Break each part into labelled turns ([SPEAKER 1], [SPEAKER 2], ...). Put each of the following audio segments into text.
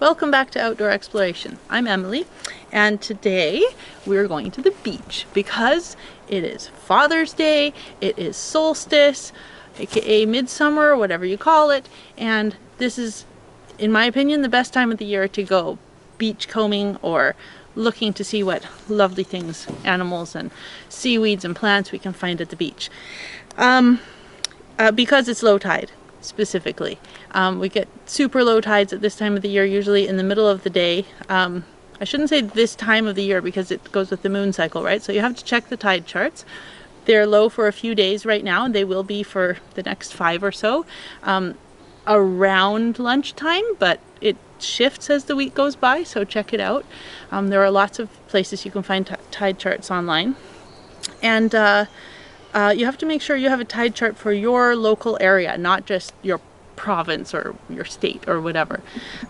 [SPEAKER 1] Welcome back to Outdoor Exploration. I'm Emily, and today we're going to the beach because it is Father's Day, it is solstice, aka midsummer, whatever you call it, and this is, in my opinion, the best time of the year to go beach combing or looking to see what lovely things, animals and seaweeds and plants we can find at the beach. Because it's low tide. Specifically, we get super low tides at this time of the year, usually in the middle of the day. I shouldn't say this time of the year because it goes with the moon cycle, right? So you have to check the tide charts. They're low for a few days right now, and they will be for the next 5 or so around lunchtime, but it shifts as the week goes by, so check it out. There are lots of places you can find tide charts online, and you have to make sure you have a tide chart for your local area, not just your province or your state or whatever.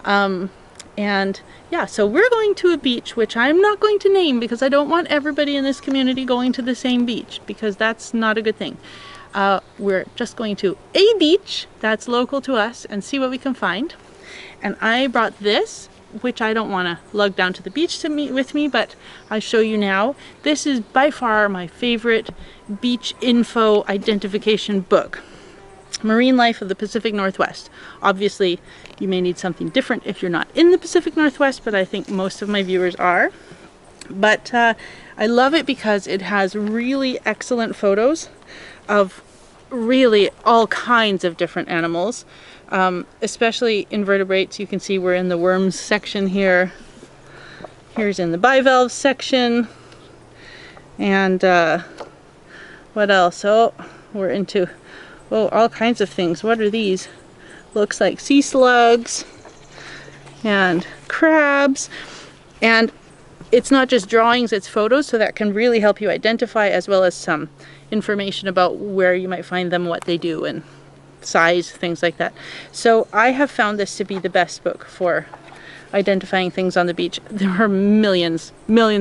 [SPEAKER 1] And yeah, so we're going to a beach, which I'm not going to name because I don't want everybody in this community going to the same beach, because that's not a good thing. We're just going to a beach that's local to us and see what we can find. And I brought this, which I don't want to lug down to the beach with me, but I'll show you now. This is by far my favorite beach info identification book. Marine Life of the Pacific Northwest. Obviously, you may need something different if you're not in the Pacific Northwest, but I think most of my viewers are. But I love it because it has really excellent photos of really all kinds of different animals. Especially invertebrates. You can see we're in the worms section here. Here's in the bivalves section. And what else? Oh, we're into all kinds of things. What are these? Looks like sea slugs and crabs. And it's not just drawings, it's photos, so that can really help you identify, as well as some information about where you might find them, what they do, and size, things like that. So I have found this to be the best book for identifying things on the beach. There are millions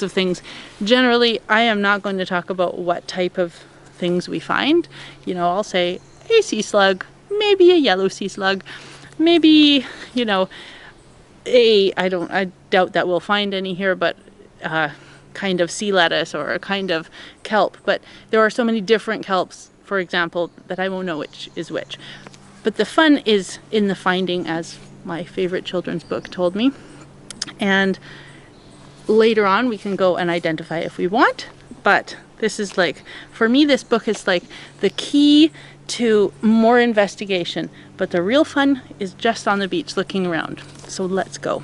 [SPEAKER 1] of things. Generally, I am not going to talk about what type of things we find. You know, I'll say a sea slug, maybe a yellow sea slug, maybe, you know, I doubt that we'll find any here, but kind of sea lettuce or a kind of kelp. But there are so many different kelps, for example, that I won't know which is which. But the fun is in the finding, as my favorite children's book told me. And later on we can go and identify if we want. But this is like, for me, this book is like the key to more investigation. But the real fun is just on the beach looking around. So let's go.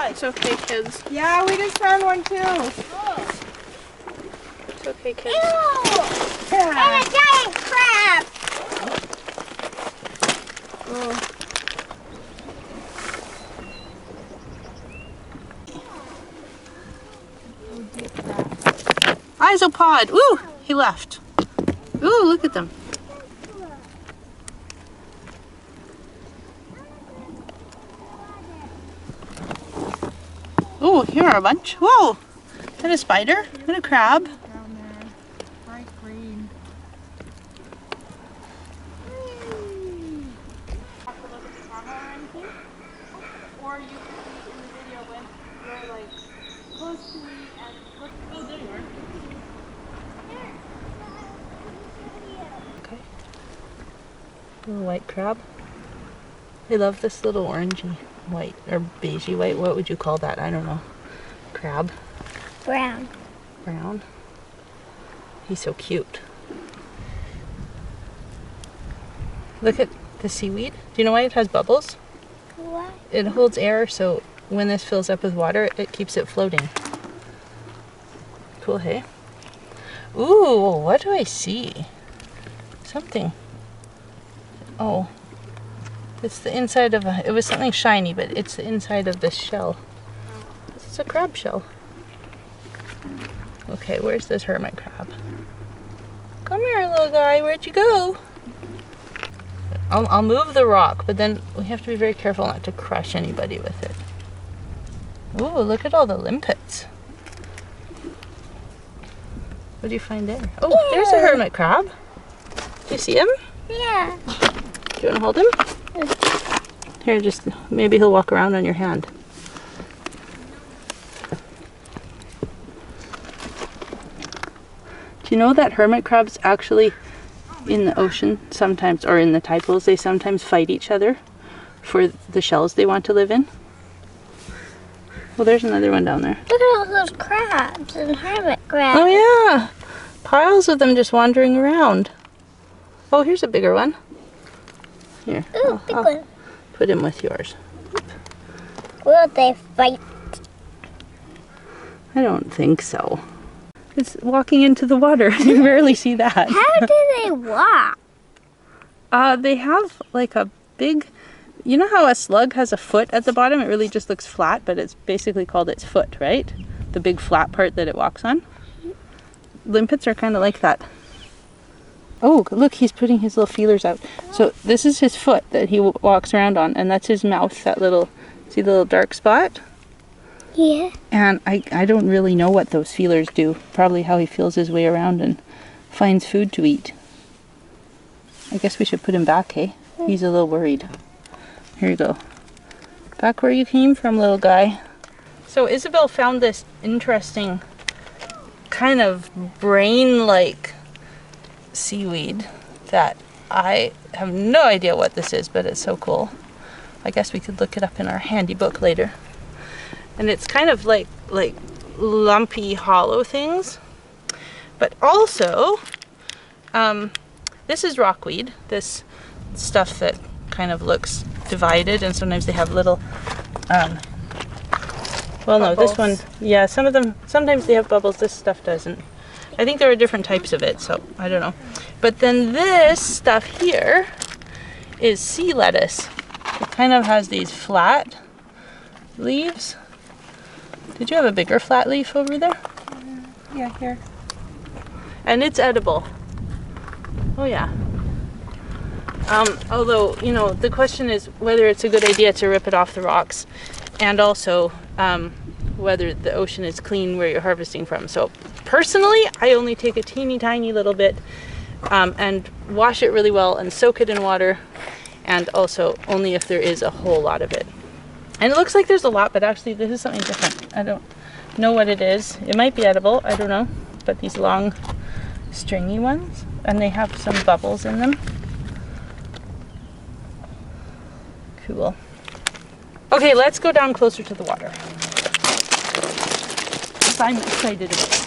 [SPEAKER 1] It's okay, kids.
[SPEAKER 2] Yeah, we just found one too.
[SPEAKER 1] Oh. It's okay, kids.
[SPEAKER 2] Ew! And a giant crab!
[SPEAKER 1] Oh. Isopod! Ooh, he left. Ooh, look at them. Oh, here are a bunch. Whoa! And a spider. And a crab.
[SPEAKER 2] Down there. Bright green. Have to look at the camera or anything? Or you can see in the video when you're like close to me and look. Oh, there you are.
[SPEAKER 1] Okay. Little white crab. I love this little orangey white or beigey white. What would you call that? I don't know. Crab.
[SPEAKER 3] Brown.
[SPEAKER 1] Brown. He's so cute. Look at the seaweed. Do you know why it has bubbles?
[SPEAKER 3] What?
[SPEAKER 1] It holds air, so when this fills up with water, it keeps it floating. Cool, hey? Ooh, what do I see? Something. Oh. It's the inside of it was something shiny, but it's the inside of this shell. This is a crab shell. Okay, where's this hermit crab? Come here, little guy, where'd you go? I'll move the rock, but then we have to be very careful not to crush anybody with it. Ooh, look at all the limpets. What do you find there? Oh, yeah. There's a hermit crab. Do you see him?
[SPEAKER 3] Yeah.
[SPEAKER 1] Do you want to hold him? Here, just maybe he'll walk around on your hand. Do you know that hermit crabs actually in the ocean sometimes, or in the tide pools, they sometimes fight each other for the shells they want to live in? Well, there's another one down there.
[SPEAKER 3] Look at all those crabs and hermit crabs.
[SPEAKER 1] Oh yeah, piles of them just wandering around. Oh, here's a bigger one. Here,
[SPEAKER 3] Ooh, big one.
[SPEAKER 1] Put him with yours.
[SPEAKER 3] Will they fight?
[SPEAKER 1] I don't think so. It's walking into the water. You rarely see that.
[SPEAKER 3] How do they walk?
[SPEAKER 1] They have like a big, you know how a slug has a foot at the bottom? It really just looks flat, but it's basically called its foot, right? The big flat part that it walks on. Limpets are kind of like that. Oh, look, he's putting his little feelers out. So this is his foot that he walks around on, and that's his mouth, that little, see the little dark spot?
[SPEAKER 3] Yeah.
[SPEAKER 1] And I don't really know what those feelers do. Probably how he feels his way around and finds food to eat. I guess we should put him back, hey? He's a little worried. Here you go. Back where you came from, little guy. So Isabel found this interesting kind of brain-like seaweed that I have no idea what this is, but it's so cool. I guess we could look it up in our handy book later. And it's kind of like lumpy, hollow things. But also, this is rockweed, this stuff that kind of looks divided, and sometimes they have little, well, no, this one, yeah, some of them, sometimes they have bubbles, this stuff doesn't. I think there are different types of it, so I don't know. But then this stuff here is sea lettuce. It kind of has these flat leaves. Did you have a bigger flat leaf over there?
[SPEAKER 2] Yeah, here.
[SPEAKER 1] And it's edible. Oh yeah. Although, you know, the question is whether it's a good idea to rip it off the rocks, and also whether the ocean is clean where you're harvesting from. So personally, I only take a teeny tiny little bit and wash it really well and soak it in water, and also only if there is a whole lot of it. And it looks like there's a lot, but actually this is something different. I don't know what it is. It might be edible, I don't know. But these long stringy ones, and they have some bubbles in them. Cool. Okay, let's go down closer to the water. I'm excited about it.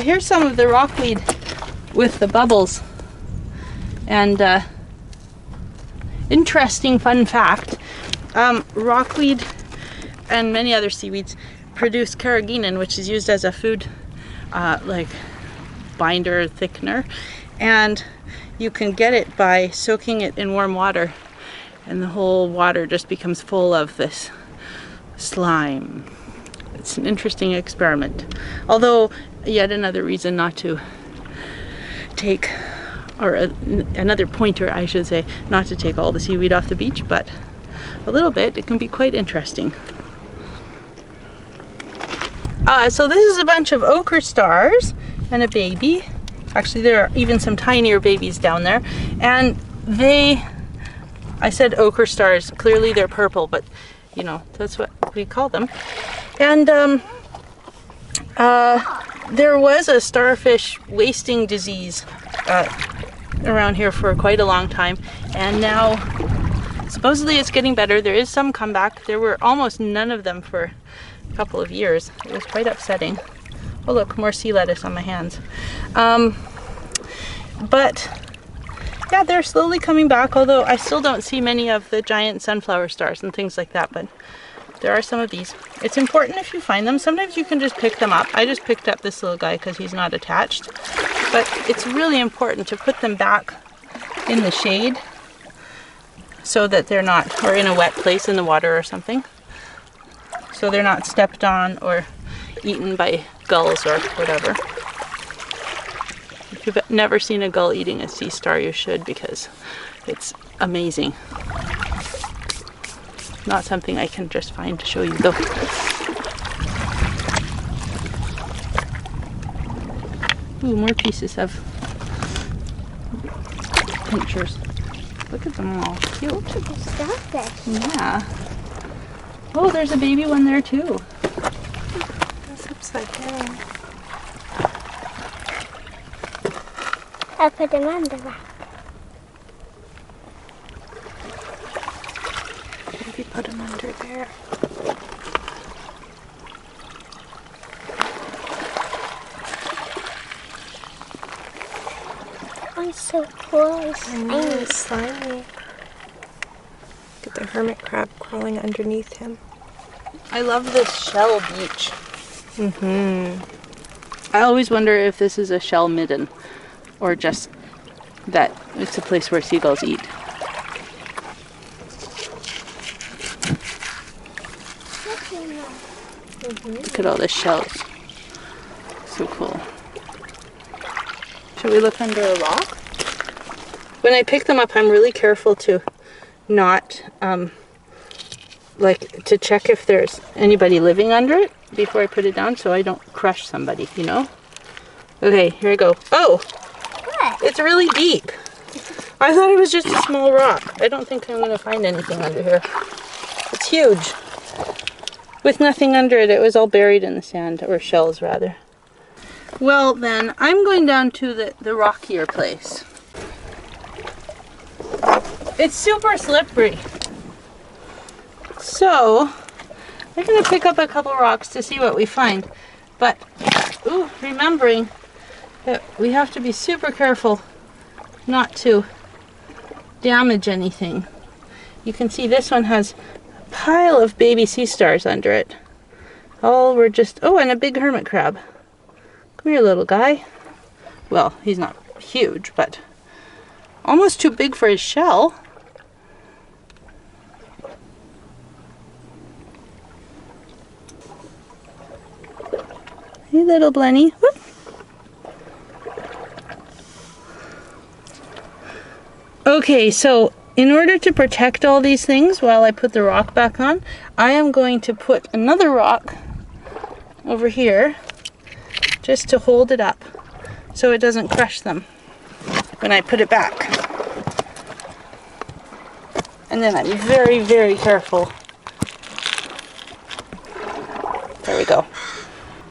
[SPEAKER 1] Here's some of the rockweed with the bubbles. And interesting fun fact, rockweed and many other seaweeds produce carrageenan, which is used as a food like binder, thickener. And you can get it by soaking it in warm water, and the whole water just becomes full of this slime. It's an interesting experiment. Although, yet another reason not to take, or another pointer I should say, not to take all the seaweed off the beach, but a little bit, it can be quite interesting. So this is a bunch of ochre stars and a baby. Actually, there are even some tinier babies down there. And I said ochre stars, clearly they're purple, but you know, that's what we call them. And there was a starfish wasting disease around here for quite a long time, and now supposedly it's getting better. There is some comeback. There were almost none of them for a couple of years. It was quite upsetting. Oh look, more sea lettuce on my hands. But yeah, they're slowly coming back, although I still don't see many of the giant sunflower stars and things like that, but there are some of these. It's important if you find them. Sometimes you can just pick them up. I just picked up this little guy because he's not attached. But it's really important to put them back in the shade so that they're not, or in a wet place in the water or something, so they're not stepped on or eaten by gulls or whatever. If you've never seen a gull eating a sea star, you should, because it's amazing. Not something I can just find to show you though. Ooh, more pieces of pinchers. Look at them all. Cute.
[SPEAKER 3] Look at the starfish.
[SPEAKER 1] Yeah. Oh, there's a baby one there too.
[SPEAKER 2] That's upside down.
[SPEAKER 3] I put them under that.
[SPEAKER 2] Maybe put them under there.
[SPEAKER 3] I'm so close.
[SPEAKER 2] I know, it's slimy. Look at the hermit crab crawling underneath him.
[SPEAKER 1] I love this shell beach.
[SPEAKER 2] Mm-hmm.
[SPEAKER 1] I always wonder if this is a shell midden or just that it's a place where seagulls eat. Look at all the shells. So cool. Should we look under a rock? When I pick them up, I'm really careful to not, to check if there's anybody living under it before I put it down so I don't crush somebody, you know? Okay, here I go. Oh!
[SPEAKER 3] What?
[SPEAKER 1] It's really deep. I thought it was just a small rock. I don't think I'm going to find anything under here. It's huge. With nothing under it, it was all buried in the sand, or shells rather. Well then, I'm going down to the rockier place. It's super slippery. So, I'm going to pick up a couple rocks to see what we find. But, ooh, remembering that we have to be super careful not to damage anything. You can see this one has a pile of baby sea stars under it. All were just, oh, and a big hermit crab. Come here, little guy. Well, he's not huge, but almost too big for his shell. Hey, little Blenny. Whoop. Okay, so in order to protect all these things while I put the rock back on, I am going to put another rock over here just to hold it up so it doesn't crush them when I put it back. And then I'm very, very careful. There we go.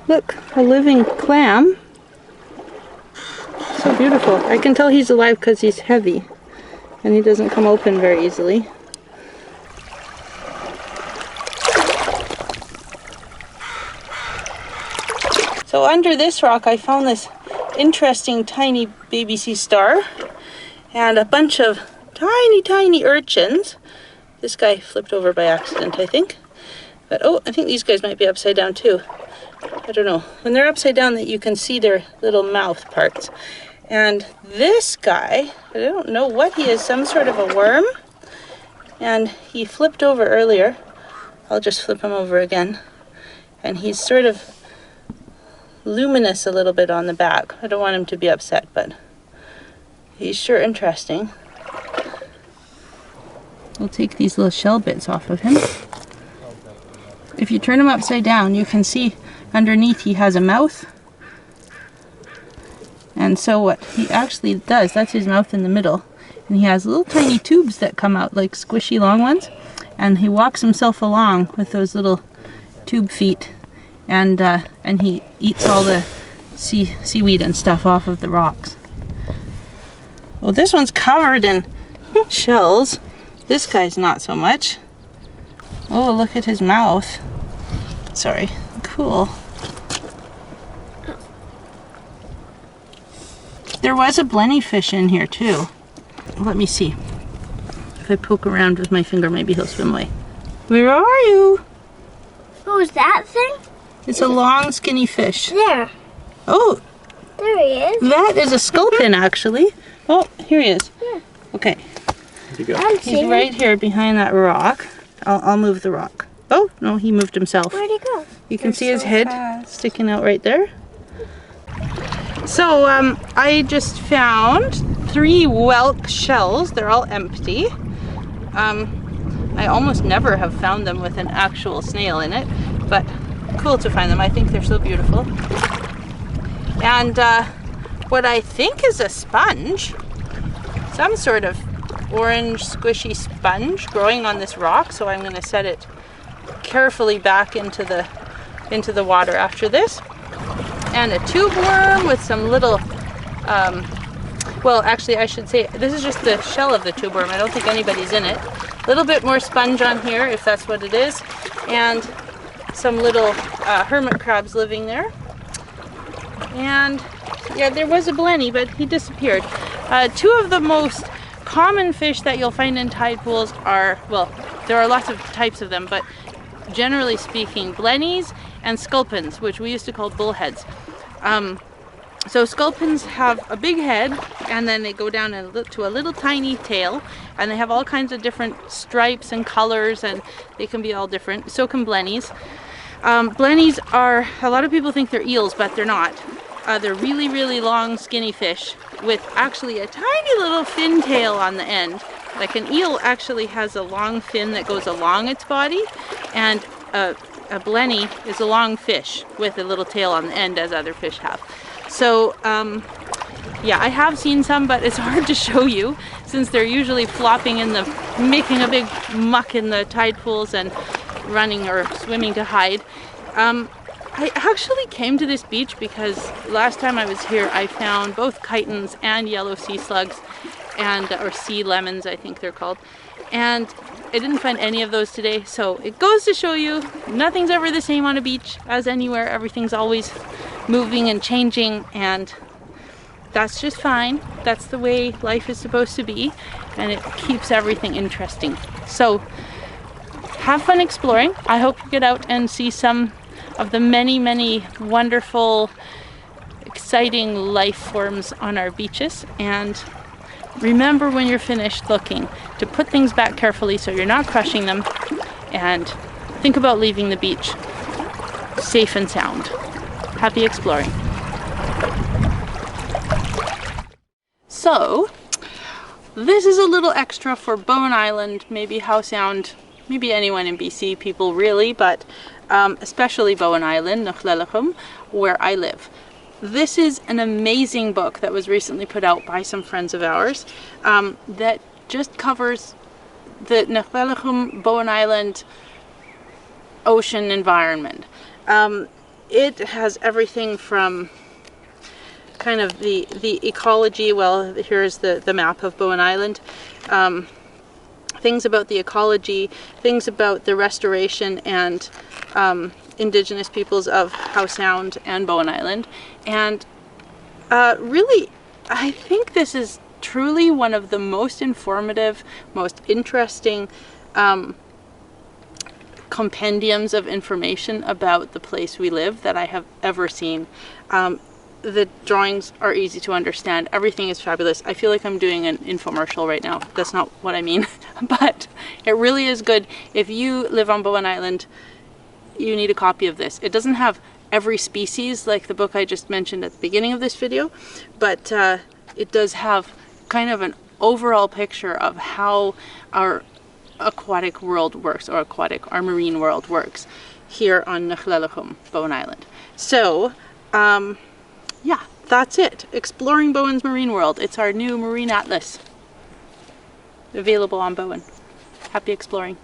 [SPEAKER 1] Look, a living clam. So beautiful. I can tell he's alive because he's heavy and he doesn't come open very easily. So under this rock I found this interesting tiny baby sea star and a bunch of tiny, tiny urchins. This guy flipped over by accident, I think. But oh, I think these guys might be upside down too. I don't know. When they're upside down, that you can see their little mouth parts. And this guy, I don't know what he is, some sort of a worm. And he flipped over earlier. I'll just flip him over again. And he's sort of luminous a little bit on the back. I don't want him to be upset, but he's sure interesting. We'll take these little shell bits off of him. If you turn him upside down, you can see underneath he has a mouth. And so what he actually does, that's his mouth in the middle. And he has little tiny tubes that come out, like squishy long ones. And he walks himself along with those little tube feet. And he eats all the seaweed and stuff off of the rocks. Well, this one's covered in shells. This guy's not so much. Oh, look at his mouth. Sorry. Cool. There was a blenny fish in here too. Let me see. If I poke around with my finger, maybe he'll swim away. Where are you?
[SPEAKER 3] is that thing?
[SPEAKER 1] It's a long, skinny fish.
[SPEAKER 3] There.
[SPEAKER 1] Oh,
[SPEAKER 3] There he is.
[SPEAKER 1] that is a sculpin, actually. Oh, here he is.
[SPEAKER 3] Yeah.
[SPEAKER 1] Okay,
[SPEAKER 4] You go.
[SPEAKER 3] I'm
[SPEAKER 1] he's
[SPEAKER 3] seeing
[SPEAKER 1] right here behind that rock. I'll move the rock. Oh, no, he moved himself.
[SPEAKER 3] Where'd he go?
[SPEAKER 1] You can see his head sticking out right there. So I just found 3 whelk shells. They're all empty. I almost never have found them with an actual snail in it, but cool to find them. I think they're so beautiful. And what I think is a sponge, some sort of orange squishy sponge growing on this rock. So I'm going to set it carefully back into the water after this. And a tube worm with some little, well, actually I should say this is just the shell of the tube worm. I don't think anybody's in it. A little bit more sponge on here, if that's what it is, and some little hermit crabs living there. And yeah, there was a blenny, but he disappeared. 2 of the most common fish that you'll find in tide pools are, well, there are lots of types of them, but generally speaking, blennies and sculpins, which we used to call bullheads. So sculpins have a big head, and then they go down to a little tiny tail, and they have all kinds of different stripes and colors, and they can be all different. So can blennies. Blennies are, a lot of people think they're eels, but they're not. They're really, really long, skinny fish with actually a tiny little fin tail on the end. Like an eel actually has a long fin that goes along its body, and a blenny is a long fish with a little tail on the end, as other fish have. So yeah, I have seen some, but it's hard to show you since they're usually flopping in the, making a big muck in the tide pools and running or swimming to hide. I actually came to this beach because last time I was here I found both chitons and yellow sea slugs, and or sea lemons I think they're called, and I didn't find any of those today. So it goes to show you nothing's ever the same on a beach as anywhere. Everything's always moving and changing, and that's just fine. That's the way life is supposed to be, and it keeps everything interesting. So have fun exploring. I hope you get out and see some of the many, many wonderful, exciting life forms on our beaches. And remember when you're finished looking to put things back carefully so you're not crushing them, and think about leaving the beach safe and sound. Happy exploring. So, this is a little extra for Bowen Island, maybe Howe Sound, maybe anyone in BC, people really, but especially Bowen Island, Necessitated, where I live. This is an amazing book that was recently put out by some friends of ours that just covers the Necessitated Bowen Island ocean environment. It has everything from kind of the ecology. Well, here's the map of Bowen Island. Things about the ecology, things about the restoration and Indigenous peoples of Howe Sound and Bowen Island. And really, I think this is truly one of the most informative, most interesting compendiums of information about the place we live that I have ever seen. The drawings are easy to understand. Everything is fabulous. I feel like I'm doing an infomercial right now. That's not what I mean, but it really is good. If you live on Bowen Island, you need a copy of this. It doesn't have every species like the book I just mentioned at the beginning of this video, but it does have kind of an overall picture of how our aquatic world works, or our marine world works here on Necessitated, Bowen Island. So, yeah, that's it. Exploring Bowen's Marine World. It's our new marine atlas, available on Bowen. Happy exploring.